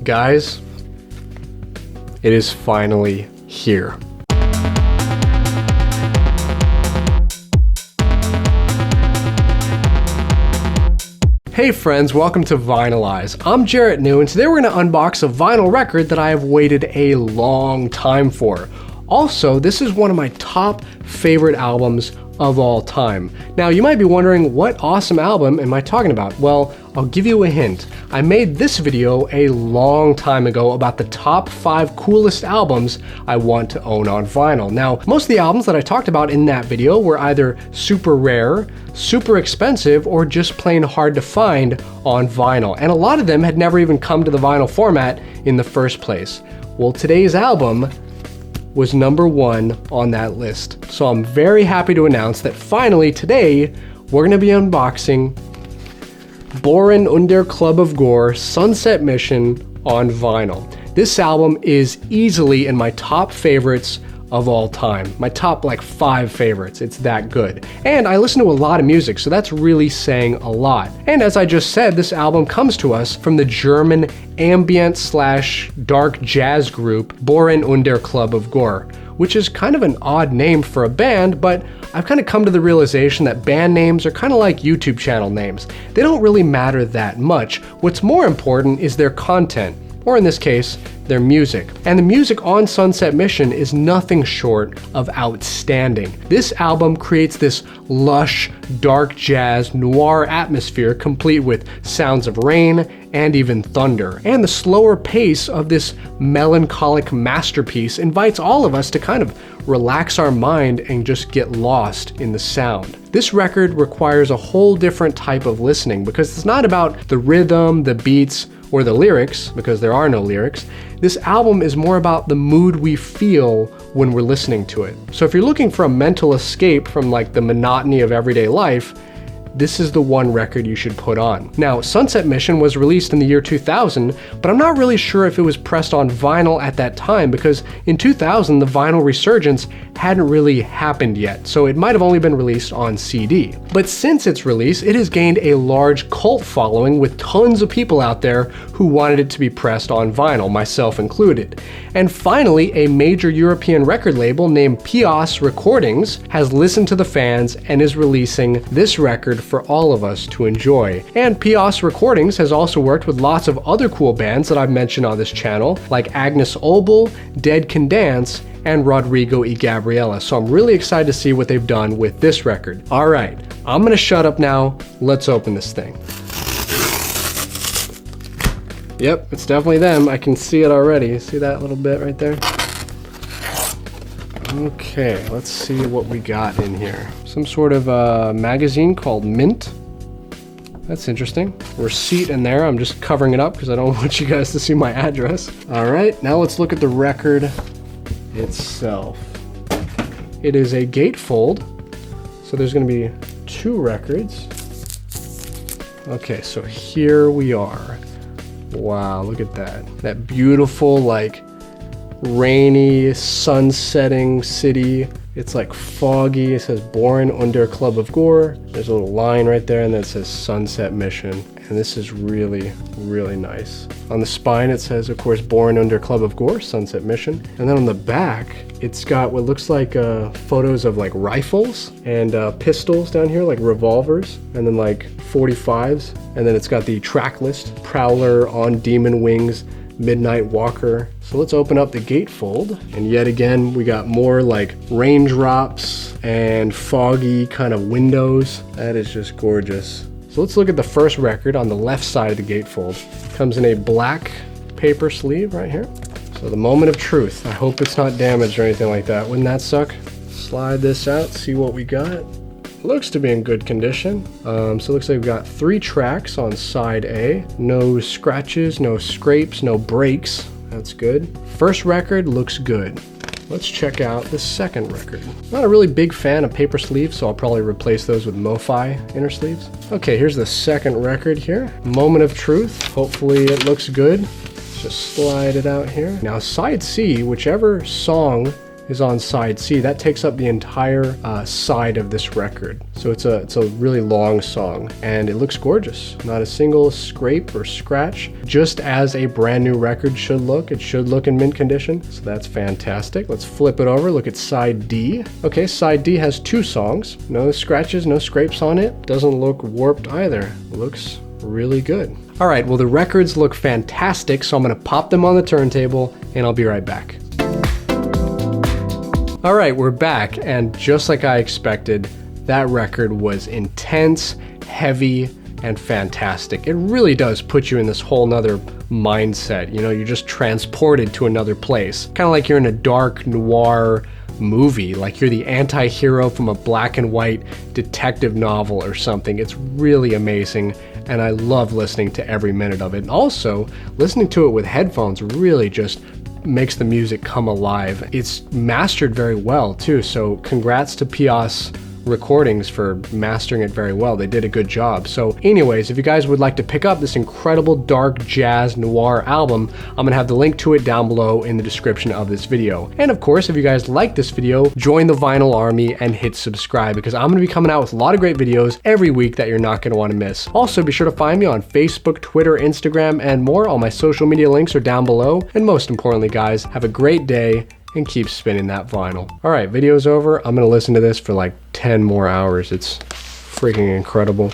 Guys, it is finally here. Hey friends, welcome to Vinyl. I'm Jarrett New, and today we're going to unbox a vinyl record that I have waited a long time for. Also, this is one of my top favorite albums of all time. Now, you might be wondering, what awesome album am I talking about? Well, I'll give you a hint. I made this video a long time ago about the top 5 coolest albums I want to own on vinyl. Now, most of the albums that I talked about in that video were either super rare, super expensive, or just plain hard to find on vinyl. And a lot of them had never even come to the vinyl format in the first place. Well, today's album was number 1 on that list. So I'm very happy to announce that finally today we're going to be unboxing Bohren und der Club of Gore Sunset Mission on vinyl. This album is easily in my top favorites of all time. My top 5 favorites. It's that good. And I listen to a lot of music, so that's really saying a lot. And as I just said, this album comes to us from the German ambient/dark jazz group Bohren und der Club of Gore, which is kind of an odd name for a band, but I've kind of come to the realization that band names are kind of like YouTube channel names. They don't really matter that much. What's more important is their content, or in this case, their music. And the music on Sunset Mission is nothing short of outstanding. This album creates this lush, dark jazz noir atmosphere complete with sounds of rain and even thunder. And the slower pace of this melancholic masterpiece invites all of us to kind of relax our mind and just get lost in the sound. This record requires a whole different type of listening because it's not about the rhythm, the beats, or the lyrics, because there are no lyrics. This album is more about the mood we feel when we're listening to it. So if you're looking for a mental escape from the monotony of everyday life, this is the one record you should put on. Now, Sunset Mission was released in the year 2000, but I'm not really sure if it was pressed on vinyl at that time because in 2000, the vinyl resurgence hadn't really happened yet, so it might have only been released on CD. But since its release, it has gained a large cult following with tons of people out there who wanted it to be pressed on vinyl, myself included. And finally, a major European record label named Eyezz Recordings has listened to the fans and is releasing this record for all of us to enjoy. And Eyezz Recordings has also worked with lots of other cool bands that I've mentioned on this channel, like Agnes Obel, Dead Can Dance, and Rodrigo y Gabriela. So I'm really excited to see what they've done with this record. All right, I'm gonna shut up now. Let's open this thing. Yep, it's definitely them. I can see it already. See that little bit right there? Okay, let's see what we got in here. Some sort of magazine called Mint. That's interesting. Receipt in there. I'm just covering it up because I don't want you guys to see my address. All right, now let's look at the record itself. It is a gatefold, so there's going to be 2 records. Okay, so here we are. Wow, look at that. That beautiful, rainy, sun-setting city. It's foggy. It says Bohren und der Club of Gore. There's a little line right there, and then it says Sunset Mission. And this is really, really nice. On the spine, it says, of course, Bohren und der Club of Gore, Sunset Mission. And then on the back, it's got what looks like photos of rifles and pistols down here, like revolvers, and then 45s. And then it's got the track list, Prowler, On Demon Wings, Midnight Walker. So let's open up the gatefold, and yet again we got more raindrops and foggy kind of windows. That is just gorgeous. So let's look at the first record on the left side of the gatefold. Comes in a black paper sleeve right here. So the moment of truth. I hope it's not damaged or anything like that. Wouldn't that suck? Slide this out, see what we got. Looks to be in good condition. So it looks like we've got 3 tracks on side A. No scratches, no scrapes, no breaks. That's good. First record looks good. Let's check out the second record. Not a really big fan of paper sleeves, so I'll probably replace those with MoFi inner sleeves. Okay, here's the second record here. Moment of Truth. Hopefully it looks good. Let's just slide it out here. Now side C, whichever song is on side C. That takes up the entire side of this record. So it's a really long song, and it looks gorgeous. Not a single scrape or scratch, just as a brand new record should look. It should look in mint condition, so that's fantastic. Let's flip it over, look at side D. Okay, side D has 2 songs. No scratches, no scrapes on it. Doesn't look warped either. Looks really good. All right, well, the records look fantastic, so I'm gonna pop them on the turntable, and I'll be right back. All right, we're back, and just like I expected, that record was intense, heavy, and fantastic. It really does put you in this whole nother mindset. You know, you're just transported to another place. Kind of like you're in a dark noir movie, like you're the anti-hero from a black and white detective novel or something. It's really amazing, and I love listening to every minute of it. And also, listening to it with headphones really just makes the music come alive. It's mastered very well too, so congrats to Pias Recordings for mastering it very well. They did a good job. So anyways, if you guys would like to pick up this incredible dark jazz noir album, I'm gonna have the link to it down below in the description of this video. And of course, if you guys like this video, join the vinyl army and hit subscribe, because I'm gonna be coming out with a lot of great videos every week that you're not gonna wanna miss. Also, be sure to find me on Facebook, Twitter, Instagram, and more. All my social media links are down below. And most importantly, guys, have a great day and keep spinning that vinyl. All right, video's over. I'm gonna listen to this for like 10 more hours. It's freaking incredible.